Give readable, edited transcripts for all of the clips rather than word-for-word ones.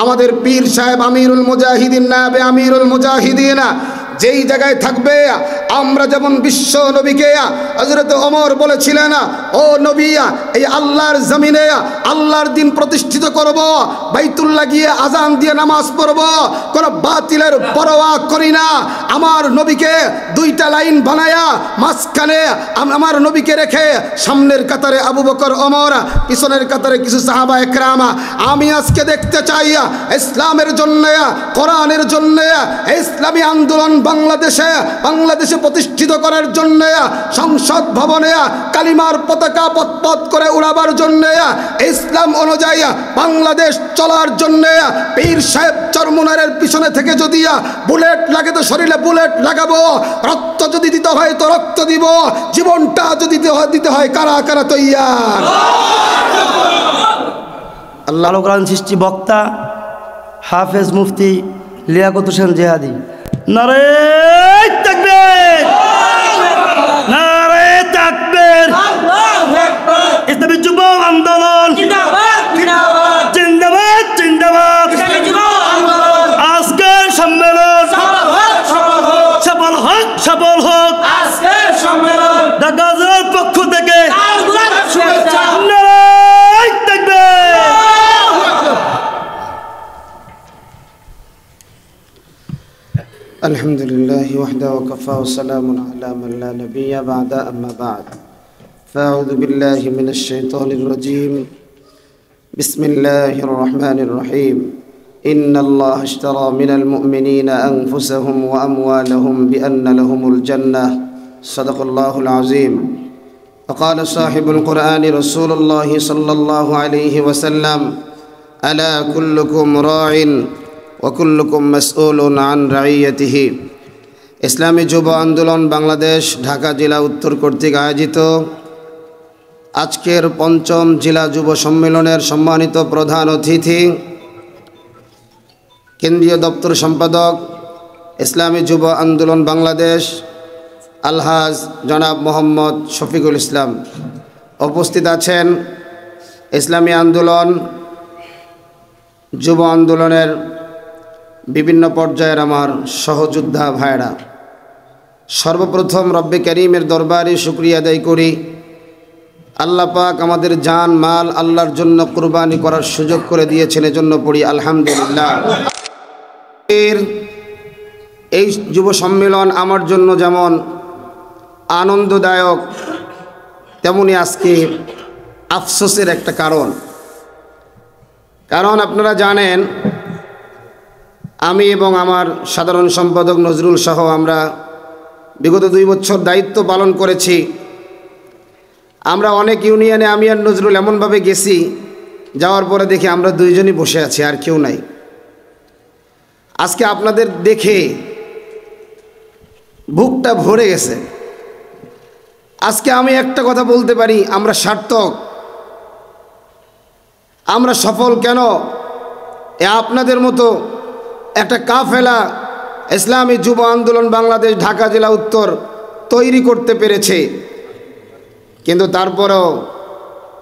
আমাদের পীর সাহেব আমিরুল মুজাহিদিন নায়েবে আমিরুল মুজাহিদিন যেই জায়গায় থাকবে, আমরা যেমন বিশ্ব নবীকে হযরত ওমর বলেছিলেন, ও নবী, এই আল্লাহর জমিনে আল্লাহর দিন প্রতিষ্ঠিত করব, বাইতুল্লাহ গিয়ে আজান দিয়ে নামাজ পড়ব, কোন বাতিলের পরোয়া করি না। আমার নবীকে দুইটা লাইন বানায়া মাঝখানে আমার নবীকে রেখে সামনের কাতারে আবু বকর ওমর, পিছনের কাতারে কিছু সাহাবা একরাম। আমি আজকে দেখতে চাই ইসলামের জন্য, কোরআনের জন্য, ইসলামী আন্দোলন বাংলাদেশে প্রতিষ্ঠিত করার জন্য, সংসদ ভবনে কালিমার পতাকা পথ করে উড়াবার জন্য, ইসলাম অনুযায়ী বাংলাদেশ চলার জন্য পীর সাহেব চরমুনারের পিছনে থেকে যদি বুলেট লাগে তো শরীরে বুলেট লাগাবো, রক্ত যদি দিতে হয় তো রক্ত দিব, জীবনটা যদি দিতে হয় কারা কারা তৈয়ার। আল্লাহ কোরআন সৃষ্টি বক্তা হাফেজ মুফতি লিয়াকত হোসেন জিহাদি। নারে তাকবীর, নারে তাকবীর, ইসলামী যুব আন্দোলন জিন্দাবাদ জিন্দাবাদ জিন্দাবাদ। আজকের সম্মেলন সফল হোক, সফল হোক। আজকের সম্মেলন ঢাকা জেলার পক্ষ থেকে الحمد لله وحده وكفى وسلام على من لا نبي بعد أما بعد فأعوذ بالله من الشيطان الرجيم بسم الله الرحمن الرحيم إن الله اشترى من المؤمنين أنفسهم وأموالهم بأن لهم الجنة صدق الله العظيم وقال صاحب القرآن رسول الله صلى الله عليه وسلم ألا كلكم راع ওয়াকুল্লুকুম মাসউলুন আন রাইয়াতিহি। ইসলামী যুব আন্দোলন বাংলাদেশ ঢাকা জেলা উত্তর কর্তৃক আয়োজিত আজকের পঞ্চম জেলা যুব সম্মেলনের সম্মানিত প্রধান অতিথি কেন্দ্রীয় দপ্তর সম্পাদক ইসলামী যুব আন্দোলন বাংলাদেশ আলহাজ জনাব মোহাম্মদ শফিকুল ইসলাম, উপস্থিত আছেন ইসলামী আন্দোলন যুব আন্দোলনের বিভিন্ন পর্যায়ের আমার সহযোদ্ধা ভাইরা। সর্বপ্রথম রব্বে করিমের দরবারে শুকরিয়া আদায় করি, আল্লাহ পাক আমাদের জান মাল আল্লাহর জন্য কুরবানি করার সুযোগ করে দিয়েছেন, এজন্য পড়ি আলহামদুলিল্লাহ। এই যুব সম্মেলন আমার জন্য যেমন আনন্দদায়ক, তেমনি আজকে আফসোসের একটা কারণ আপনারা জানেন আমি এবং আমার সাধারণ সম্পাদক নজরুল সহ আমরা বিগত 2 বছর দায়িত্ব পালন করেছি। আমরা অনেক ইউনিয়নে আমি আর নজরুল এমনভাবে গেছি, যাওয়ার পরে দেখি আমরা দুইজনই বসে আছি, আর কেউ নাই। আজকে আপনাদের দেখে বুকটা ভরে গেছে। আজকে আমি একটা কথা বলতে পারি, আমরা সার্থক, আমরা সফল। কেন? আপনাদের মতো একটা কাফেলা ইসলামী যুব আন্দোলন বাংলাদেশ ঢাকা জেলা উত্তর তৈরি করতে পেরেছে, কিন্তু তারপরেও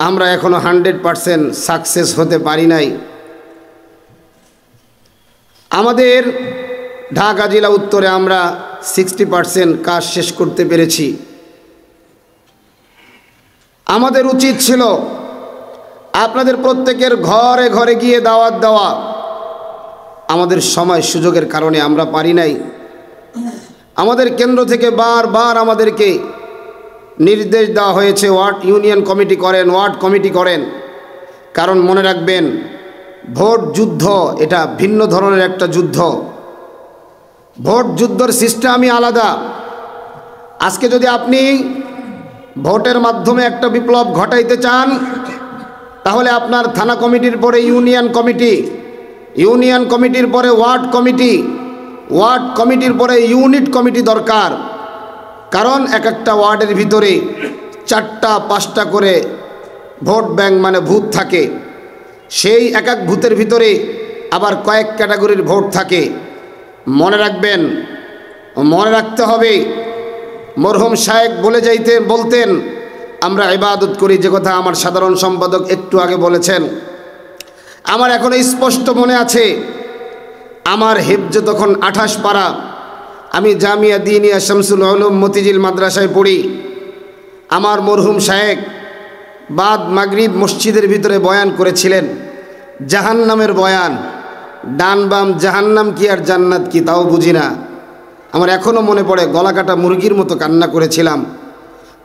আমরা এখনো 100% সাকসেস হতে পারি নাই। আমাদের ঢাকা জেলা উত্তরে আমরা 60% কাজ শেষ করতে পেরেছি। আমাদের উচিত ছিল আপনাদের প্রত্যেকের ঘরে ঘরে গিয়ে দাওয়াত দেওয়া, আমাদের সময় সুযোগের কারণে আমরা পারি নাই। আমাদের কেন্দ্র থেকে বারবার আমাদেরকে নির্দেশ দেওয়া হয়েছে ওয়ার্ড ইউনিয়ন কমিটি করেন, ওয়ার্ড কমিটি করেন। কারণ মনে রাখবেন, ভোট যুদ্ধ এটা ভিন্ন ধরনের একটা যুদ্ধ। ভোট যুদ্ধের সিস্টেমই আলাদা। আজকে যদি আপনি ভোটের মাধ্যমে একটা বিপ্লব ঘটাইতে চান, তাহলে আপনার থানা কমিটির পরে ইউনিয়ন কমিটি, ইউনিয়ন কমিটির পরে ওয়ার্ড কমিটি, ওয়ার্ড কমিটির পরে ইউনিট কমিটি দরকার। কারণ এক একটা ওয়ার্ডের ভিতরে 4টা 5টা করে ভোট ব্যাংক মানে ভূত থাকে। সেই এক এক ভূতের ভিতরে আবার কয়েক ক্যাটাগরির ভোট থাকে। মনে রাখবেন, মনে রাখতে হবে। মরহুম শায়েখ বলতেন আমরা ইবাদত করি, যে কথা আমার সাধারণ সম্পাদক একটু আগে বলেছেন। আমার এখনো স্পষ্ট মনে আছে, আমার হেফজ তখন 28 পারা। আমি জামিয়া দিনিয়া শামসুল উলুম মতিঝিল মাদ্রাসায় পড়ি। আমার মরহুম শায়েখ বাদ মাগরিব মসজিদের ভিতরে বয়ান করেছিলেন, জাহান্নামের বয়ান। ডান বাম জাহান্নাম কি আর জান্নাত কি তাও বুঝি না। আমার এখনও মনে পড়ে, গলা কাটা মুরগির মতো কান্না করেছিলাম।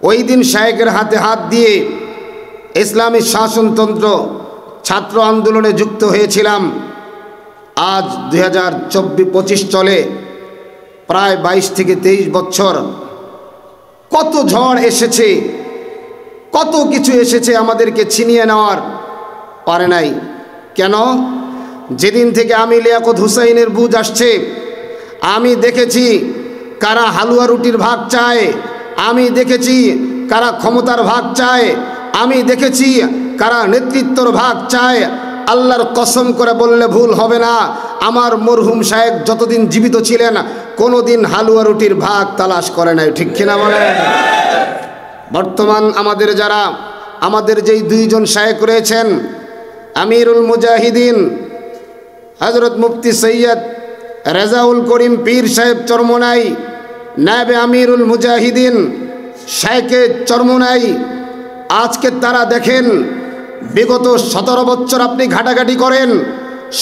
ওই দিন শায়েখের হাতে হাত দিয়ে ইসলামী শাসনতন্ত্র ছাত্র আন্দোলনে যুক্ত হয়েছিলাম। আজ 2024-25 চলে, প্রায় 22 থেকে 23 বছর। কত ঝড় এসেছে, কত কিছু এসেছে, আমাদেরকে ছিনিয়ে নেওয়ার পারে নাই। কেন? যেদিন থেকে আমি লিয়াকত হুসাইনের বুঝ আসছে, আমি দেখেছি কারা হালুয়া রুটির ভাগ চায়, আমি দেখেছি কারা ক্ষমতার ভাগ চায়, আমি দেখেছি কারা নেতৃত্বর ভাগ চায়। আল্লাহর কসম করে বললে ভুল হবে না, আমার মরহুম শায়েখ যতদিন জীবিত ছিলেন কোনোদিন হালুয়া রুটির ভাগ তালাশ করে নাই। ঠিক কিনা বলেন? বর্তমান আমাদের যেই দুইজন শায়েখ রয়েছেন, আমিরুল মুজাহিদিন হযরত মুফতি সৈয়দ রেজাউল করিম পীর সাহেব চরমোনাই, নায়েবে আমিরুল মুজাহিদিন শায়েখে চরমোনাই, আজকে তারা দেখেন বিগত 17 বছর আপনি ঘাটাঘাটি করেন,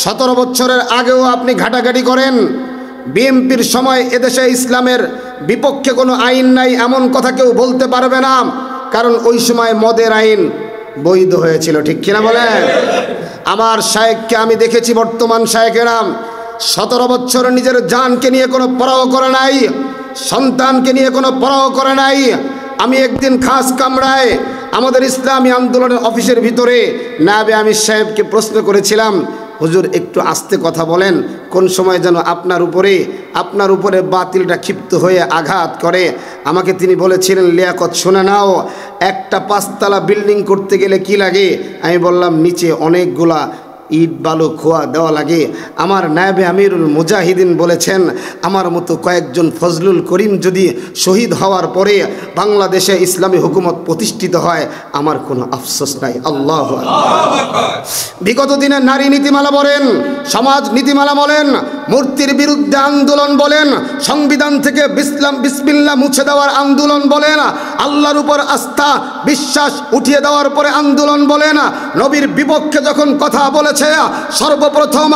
17 বছরের আগেও আপনি ঘাটাঘাটি করেন। বিএনপির সময় এদেশে ইসলামের বিপক্ষে কোনো আইন নাই এমন কথা কেউ বলতে পারবে না, কারণ ওই সময় মদের আইন বৈধ হয়েছিল। ঠিক কিনা বলেন? আমার শায়েখকে আমি দেখেছি, বর্তমান শায়েখেরা 17 বছর নিজের জানকে নিয়ে কোনো পরোয়া করে নাই, সন্তানকে নিয়ে কোনো পরোয়া করে নাই। আমি একদিন খাস কামরায় আমাদের ইসলামী আন্দোলনের অফিসের ভিতরে নায়েবে আমির সাহেবকে প্রশ্ন করেছিলাম, হুজুর একটু আস্তে কথা বলেন, কোন সময় যেন আপনার উপরে বাতিলটা ক্ষিপ্ত হয়ে আঘাত করে। আমাকে তিনি বলেছিলেন, লিয়াকত শুনে নাও, একটা 5 তলা বিল্ডিং করতে গেলে কি লাগে? আমি বললাম, নিচে অনেকগুলা ইট বালু খোয়া দেওয়া লাগে। আমার নায়েবে আমিরুল মুজাহিদিন বলেছেন, আমার মতো কয়েকজন ফজলুল করিম যদি শহীদ হওয়ার পরে বাংলাদেশে ইসলামী হুকুমত প্রতিষ্ঠিত হয়, আমার কোনো আফসোস নাই। আল্লাহু আকবার। বিগত দিনে নারী নীতিমালা বলেন, সমাজ নীতিমালা বলেন, মূর্তির বিরুদ্ধে আন্দোলন বলেন, সংবিধান থেকে বিসমিল্লাহ মুছে দেওয়ার আন্দোলন বলেন, আল্লাহর উপর আস্থা বিশ্বাস উঠিয়ে দেওয়ার পরে আন্দোলন বলেন, নবীর বিপক্ষে যখন কথা বলেছে সর্বপ্রথম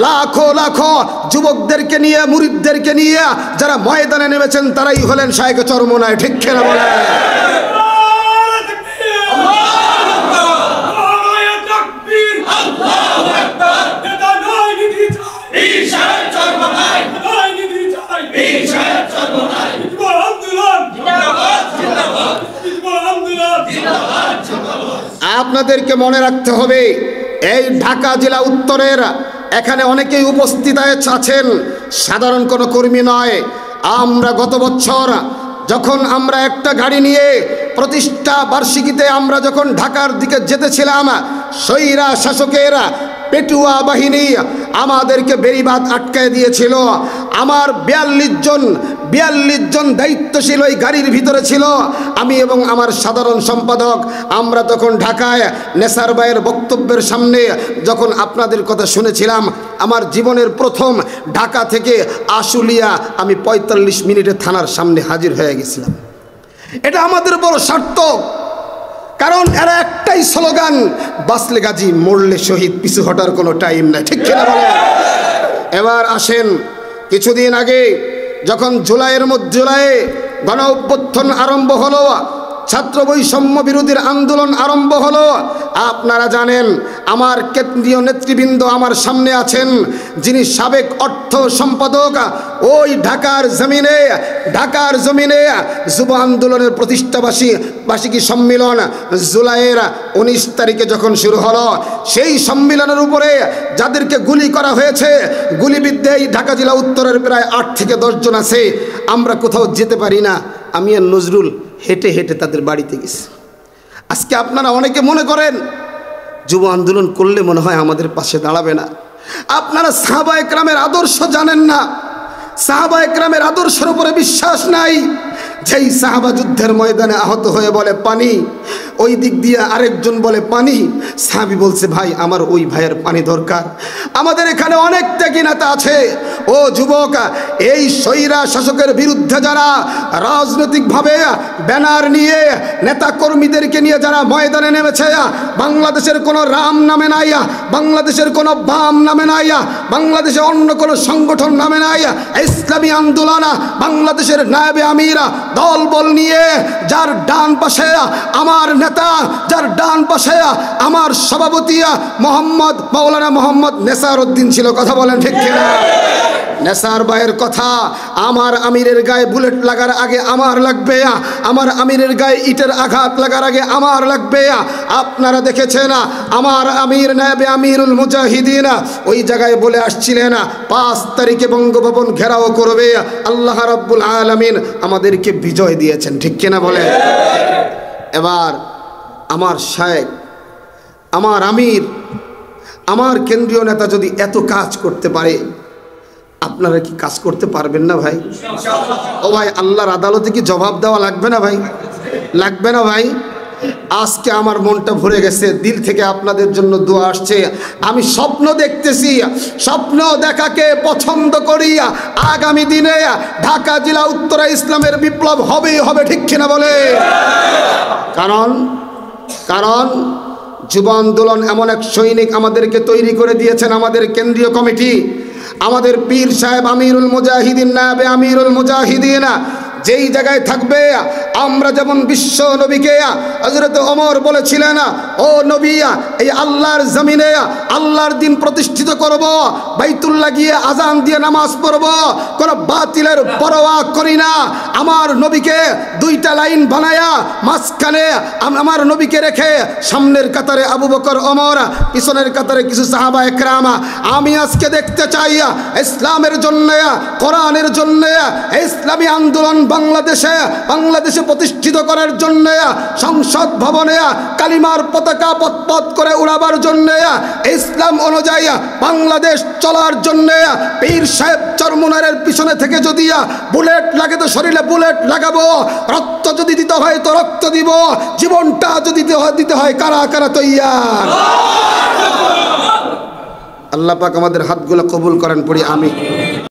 লাখো লাখো যুবকদেরকে নিয়ে, মুরিদদেরকে নিয়ে যারা ময়দানে নেমেছেন তারাই হলেন শায়েখে চরমোনাই। ঠিক কিনা বলেন? আপনাদেরকে মনে রাখতে হবে, এই ঢাকা জেলা উত্তরের এখানে অনেকেই উপস্থিত আছেন, সাধারণ কোনো কর্মী নয়। আমরা গত বছর যখন আমরা একটা গাড়ি নিয়ে প্রতিষ্ঠা বার্ষিকীতে আমরা যখন ঢাকার দিকে যেতেছিলাম, স্বৈরা শাসকের পেটুয়া বাহিনী আমাদেরকে বেড়িবাঁধ আটকায় দিয়েছিল। আমার 42 জন দায়িত্বশীল ওই গাড়ির ভিতরে ছিল। আমি এবং আমার সাধারণ সম্পাদক, আমরা তখন ঢাকায় নেসার ভাইয়ের বক্তব্যের সামনে যখন আপনাদের কথা শুনেছিলাম, আমার জীবনের প্রথম ঢাকা থেকে আশুলিয়া আমি 45 মিনিটে থানার সামনে হাজির হয়ে গেছিলাম। এটা আমাদের বড় সার্থক, কারণ এরা একটাই স্লোগান, বাঁচলে গাজী মরলে শহীদ, পিছু হটার কোনো টাইম নাই। ঠিক কিনা বলেন? এবার আসেন, কিছুদিন আগে যখন জুলাইয়ে গণ অভ্যুত্থান আরম্ভ হলো, ছাত্র বৈষম্য বিরোধীর আন্দোলন আরম্ভ হলো, আপনারা জানেন আমার কেন্দ্রীয় নেতৃবৃন্দ আমার সামনে আছেন, যিনি সাবেক অর্থ সম্পাদক, ওই ঢাকার জমিনে যুব আন্দোলনের প্রতিষ্ঠাবার্ষিকী সম্মেলন জুলাইয়ের 19 তারিখে যখন শুরু হলো, সেই সম্মেলনের উপরে যাদেরকে গুলি করা হয়েছে, গুলিবিদ্ধেই ঢাকা জেলা উত্তরের প্রায় 8 থেকে 10 জন আছে। আমরা কোথাও যেতে পারি না, আমি আর নজরুল হেঁটে হেঁটে তাদের বাড়িতে গেছি। আজকে আপনারা অনেকে মনে করেন যুব আন্দোলন করলে মনে হয় আমাদের পাশে দাঁড়াবে না। আপনারা সাহাবায়ে কেরামের আদর্শ জানেন না, সাহাবায়ে কেরামের আদর্শের উপরে বিশ্বাস নাই। যেই সাহাবা যুদ্ধের ময়দানে আহত হয়ে বলে পানি, ওই দিক দিয়ে আরেকজন বলে পানি। সাহাবী বলছে ভাই আমার ওই ভাইয়ের পানি দরকার। আমাদের এখানে অনেক ত্যাগী নেতা আছে। ও যুবক, এই স্বৈরা শাসকের বিরুদ্ধে যারা রাজনৈতিকভাবে ব্যানার নিয়ে নেতা কর্মীদেরকে নিয়ে যারা ময়দানে নেমেছে, বাংলাদেশের কোনো রাম নামে নাই, বাংলাদেশের কোনো বাম নামে নাই, বাংলাদেশে অন্য কোনো সংগঠন নামে নাই, ইসলামী আন্দোলন, বাংলাদেশের নায়েবে আমিরা দলবল নিয়ে যার ডান পাশে আমার নেতা, যার ডান পাশে আমার সভাপতি মাওলানা মোহাম্মদ নেসার উদ্দিন ছিল। কথা বলেন ঠিক কিনা? নেসার ভাইয়ের কথা, আমার আমিরের গায়ে বুলেট লাগার আগে আমার লাগবে, আমার আমিরের গায়ে ইটের আঘাত লাগার আগে আমার লাগবে। আপনারা দেখেছেন আমার আমির নায়েবে আমিরুল মুজাহিদিন ওই জায়গায় বলে আসছিলেন 5 তারিখে বঙ্গভবন ঘেরাও করবে। আল্লাহ রাব্বুল আলামিন আমাদেরকে বিজয় দিয়েছেন, ঠিক কিনা বলেন? এবার আমার শায়েখ, আমার আমির, আমার কেন্দ্রীয় নেতা যদি এত কাজ করতে পারে, আপনারা কি কাজ করতে পারবেন না ভাই? ও ভাই, আল্লাহর আদালতে কি জবাব দেওয়া লাগবে না ভাই? লাগবে না ভাই? আজকে আমার মনটা ভরে গেছে, দিল থেকে আপনাদের জন্য দোয়া আসছে। আমি স্বপ্ন দেখতেছি, স্বপ্ন দেখাকে পছন্দ করি। আগামী দিনে ঢাকা জেলা উত্তরা ইসলামের বিপ্লব হবেই হবে, ঠিক কিনা বলে? কারণ যুব আন্দোলন এমন এক সৈনিক আমাদেরকে তৈরি করে দিয়েছেন আমাদের কেন্দ্রীয় কমিটি, আমাদের পীর সাহেব আমিরুল মুজাহিদিন নায়েবে আমিরুল মুজাহিদিন যেই জায়গায় থাকবে, আমরা যেমন বিশ্ব নবীকে হযরত ওমর বলেছিলেন, ও নবী এই আল্লাহর জমিনে আল্লাহর দিন প্রতিষ্ঠিত করব, বাইতুল্লাহ গিয়ে আজান দিয়ে নামাজ পড়ব, কোন বাতিলের পরোয়া করি না। আমার নবীকে 2টা লাইন বানায়া মাঝখানে আমার নবীকে রেখে সামনের কাতারে আবু বকর ওমর, পিছনের কাতারে কিছু সাহাবা একরাম। আমি আজকে দেখতে চাই ইসলামের জন্য, কোরআনের জন্য, ইসলামী আন্দোলন বাংলাদেশে প্রতিষ্ঠিত করার জন্য, সংসদ ভবনে কালিমার পতাকা পথ করে উড়াবার জন্য, ইসলাম অনুযায়ী বাংলাদেশ চলার জন্য পীর সাহেব চরমুনারের পিছনে থেকে যদি বুলেট লাগে তো শরীরে বুলেট লাগাবো, রক্ত যদি দিতে হয় তো রক্ত দিব, জীবনটা যদি দিতে হয় কারা কারা তৈয়ার? আল্লাহ পাক আমাদের হাতগুলো কবুল করেন, পড়ি আমি।